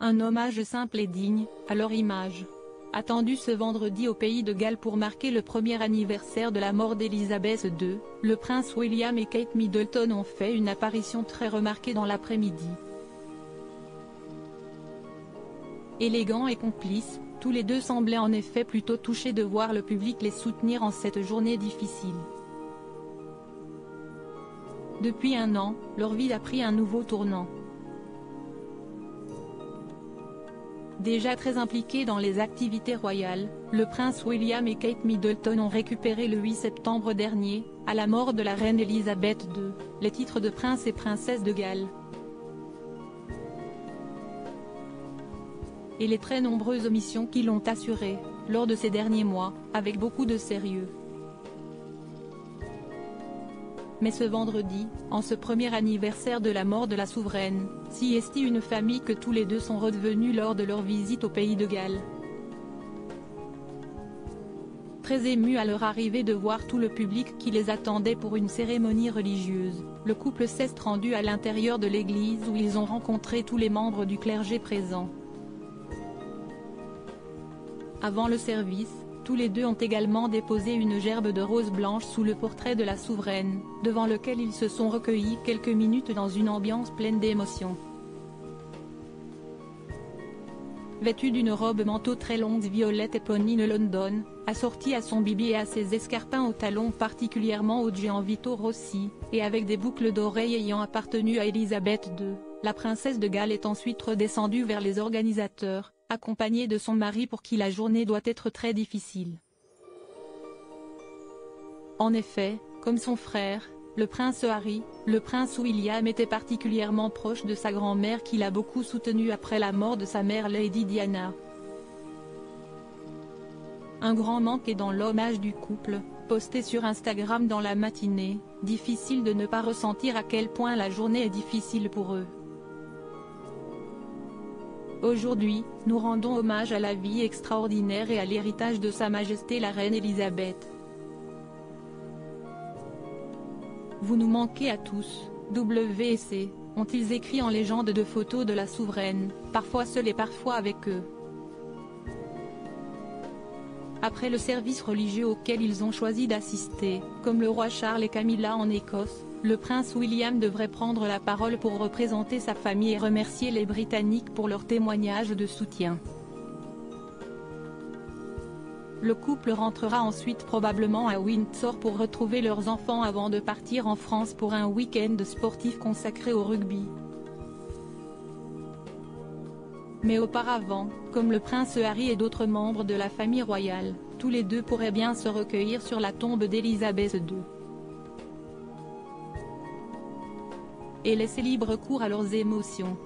Un hommage simple et digne, à leur image. Attendu ce vendredi au Pays de Galles pour marquer le premier anniversaire de la mort d'Élisabeth II, le prince William et Kate Middleton ont fait une apparition très remarquée dans l'après-midi. Élégants et complices, tous les deux semblaient en effet plutôt touchés de voir le public les soutenir en cette journée difficile. Depuis un an, leur vie a pris un nouveau tournant. Déjà très impliqués dans les activités royales, le prince William et Kate Middleton ont récupéré le 8 septembre dernier, à la mort de la reine Elisabeth II, les titres de prince et princesse de Galles. Et les très nombreuses omissions qui l'ont assuré, lors de ces derniers mois, avec beaucoup de sérieux. Mais ce vendredi, en ce premier anniversaire de la mort de la souveraine, s'y estie une famille que tous les deux sont redevenus lors de leur visite au Pays de Galles. Très émus à leur arrivée de voir tout le public qui les attendait pour une cérémonie religieuse, le couple s'est rendu à l'intérieur de l'église où ils ont rencontré tous les membres du clergé présents. Avant le service, tous les deux ont également déposé une gerbe de roses blanches sous le portrait de la souveraine, devant lequel ils se sont recueillis quelques minutes dans une ambiance pleine d'émotion. Vêtue d'une robe manteau très longue violette éponine London, assortie à son bibi et à ses escarpins aux talons particulièrement au Gianvito Rossi, et avec des boucles d'oreilles ayant appartenu à Elisabeth II, la princesse de Galles est ensuite redescendue vers les organisateurs, accompagnée de son mari pour qui la journée doit être très difficile. En effet, comme son frère, le prince Harry, le prince William était particulièrement proche de sa grand-mère qui l'a beaucoup soutenu après la mort de sa mère Lady Diana. Un grand manque est dans l'hommage du couple, posté sur Instagram dans la matinée, difficile de ne pas ressentir à quel point la journée est difficile pour eux. Aujourd'hui, nous rendons hommage à la vie extraordinaire et à l'héritage de Sa Majesté la Reine Elisabeth. Vous nous manquez à tous, WC, ont-ils écrit en légende de photos de la souveraine, parfois seuls et parfois avec eux. Après le service religieux auquel ils ont choisi d'assister, comme le roi Charles et Camilla en Écosse, le prince William devrait prendre la parole pour représenter sa famille et remercier les Britanniques pour leur témoignage de soutien. Le couple rentrera ensuite probablement à Windsor pour retrouver leurs enfants avant de partir en France pour un week-end sportif consacré au rugby. Mais auparavant, comme le prince Harry et d'autres membres de la famille royale, tous les deux pourraient bien se recueillir sur la tombe d'Élisabeth II. Et laisser libre cours à leurs émotions.